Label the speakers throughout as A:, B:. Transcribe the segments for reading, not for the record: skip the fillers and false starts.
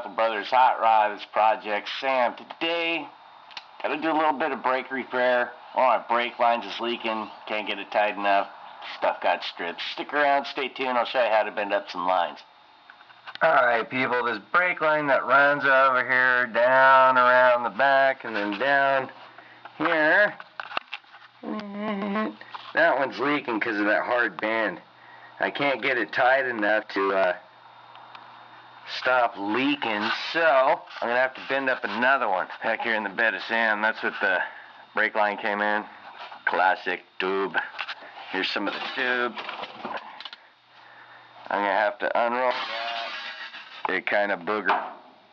A: Bethel Brothers Hot Rods Project. Sam, today, gotta do a little bit of brake repair. My brake lines is leaking, can't get it tight enough. Stuff got stripped. Stick around, stay tuned, I'll show you how to bend up some lines. Alright people, this brake line that runs over here, down around the back, and then down here, that one's leaking because of that hard bend. I can't get it tight enough to stop leaking, so I'm going to have to bend up another one. Back here in the bed of sand, that's what the brake line came in. Classic tube. Here's some of the tube. I'm going to have to unroll that. It kind of boogered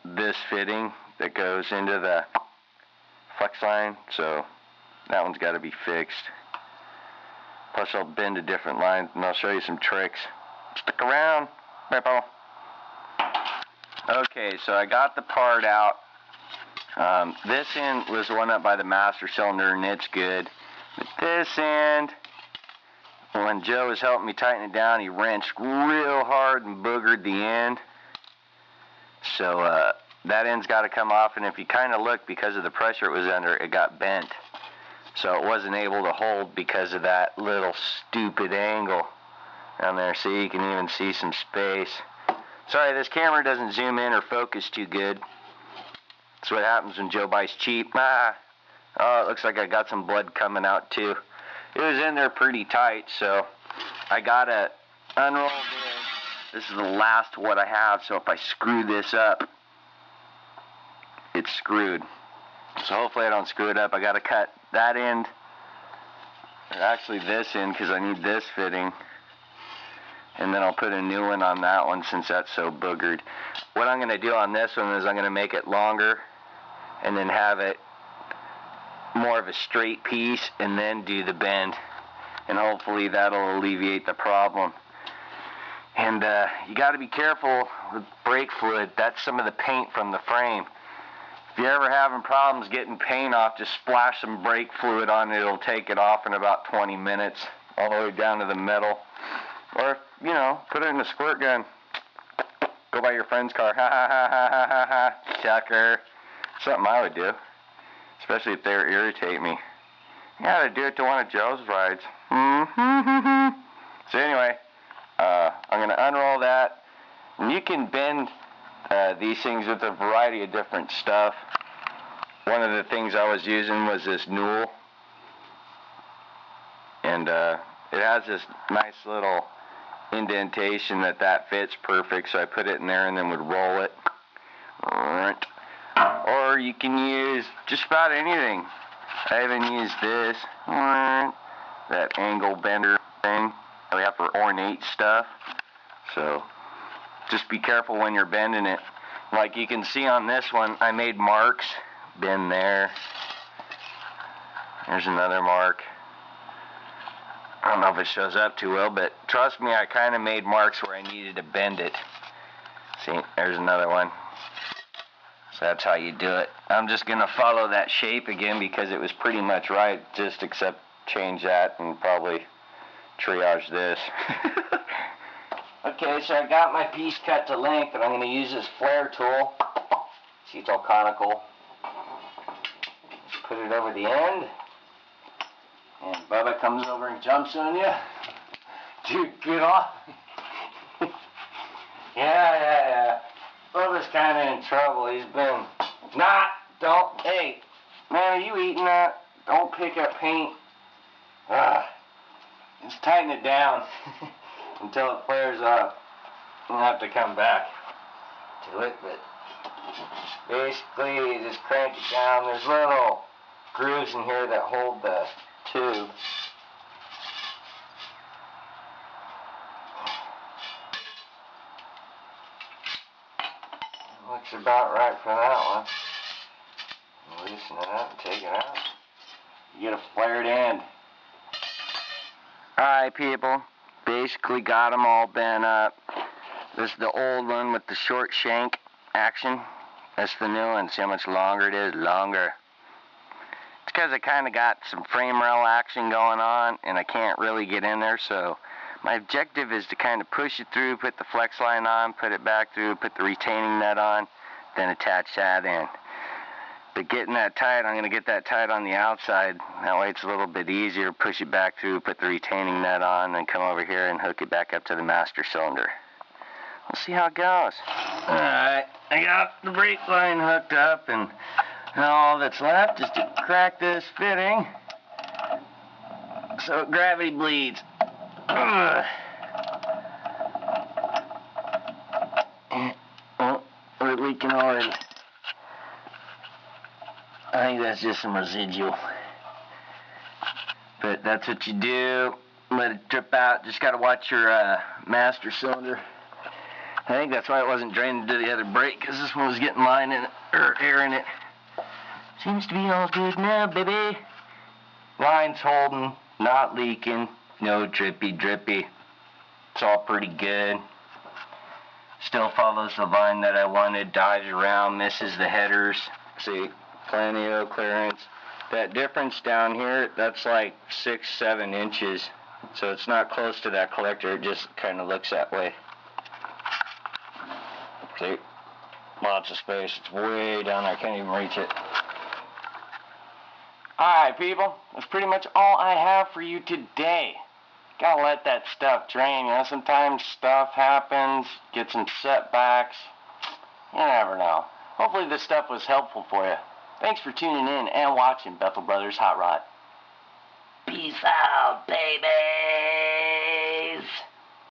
A: this fitting that goes into the flex line, so that one's got to be fixed. Plus I'll bend a different line and I'll show you some tricks. Stick around, people. Okay, so I got the part out. This end was the one up by the master cylinder and it's good. But this end, when Joe was helping me tighten it down, he wrenched real hard and boogered the end. So that end's got to come off, and if you kind of look, because of the pressure it was under, it got bent. So it wasn't able to hold because of that little stupid angle down there. See, you can even see some space. Sorry, this camera doesn't zoom in or focus too good. That's what happens when Joe buys cheap. Oh, it looks like I got some blood coming out too. It was in there pretty tight, so I gotta unroll this. This is the last what I have, so if I screw this up, it's screwed. So hopefully I don't screw it up. I gotta cut that end, or actually this end, because I need this fitting. And then I'll put a new one on that one since that's so boogered. What I'm going to do on this one is I'm going to make it longer and then have it more of a straight piece and then do the bend. And hopefully that'll alleviate the problem. And you got to be careful with brake fluid. That's some of the paint from the frame. If you're ever having problems getting paint off, just splash some brake fluid on it. It'll take it off in about 20 minutes, all the way down to the metal. Or, you know, put it in a squirt gun. Go by your friend's car. Ha ha ha ha ha ha ha. Sucker. Something I would do. Especially if they irritate me. Yeah, I'd do it to one of Joe's rides. So anyway, I'm going to unroll that. And you can bend these things with a variety of different stuff. One of the things I was using was this newel. And it has this nice little indentation that fits perfect, so I put it in there and then would roll it. Or you can use just about anything. I even used this, that angle bender thing that we have for ornate stuff. So just be careful when you're bending it. Like you can see on this one, I made marks. Bend there. There's another mark. I don't know if it shows up too well, but trust me, I kind of made marks where I needed to bend it. See, there's another one. So that's how you do it. I'm just going to follow that shape again because it was pretty much right, just except change that and probably triage this. Okay, so I got my piece cut to length, and I'm going to use this flare tool. See, it's all conical. Just put it over the end. And Bubba comes over and jumps on you. Dude, get off. Yeah. Bubba's kind of in trouble. He's been... Hey, man, are you eating that? Don't pick up paint. Just tighten it down until it flares up. You'll have to come back to it, but basically you just crank it down. There's little grooves in here that hold the tube. Looks about right for that one. Loosen it up and take it out. You get a flared end. Alright people, basically got them all bent up. This is the old one with the short shank action. That's the new one. See how much longer it is? Longer. It's because I kind of got some frame rail action going on and I can't really get in there, so my objective is to kind of push it through, put the flex line on, put it back through, put the retaining nut on, then attach that in. But getting that tight, I'm going to get that tight on the outside. That way it's a little bit easier. Push it back through, put the retaining nut on, then come over here and hook it back up to the master cylinder. We'll see how it goes. Alright, I got the brake line hooked up, and now all that's left is to crack this fitting so gravity bleeds. Oh, we're leaking already. I think that's just some residual. But that's what you do. Let it drip out. Just got to watch your master cylinder. I think that's why it wasn't draining to the other brake, because this one was getting line in it, or air in it. Seems to be all good now, baby. Line's holding, not leaking, no drippy. It's all pretty good. Still follows the line that I wanted, dives around, misses the headers. See, plenty of clearance. That difference down here, that's like 6-7 inches. So it's not close to that collector, it just kind of looks that way. See, lots of space. It's way down there, I can't even reach it. Alright people, that's pretty much all I have for you today. Gotta let that stuff drain, you know, sometimes stuff happens, get some setbacks. You never know. Hopefully this stuff was helpful for you. Thanks for tuning in and watching Bethel Brothers Hot Rod. Peace out, baby.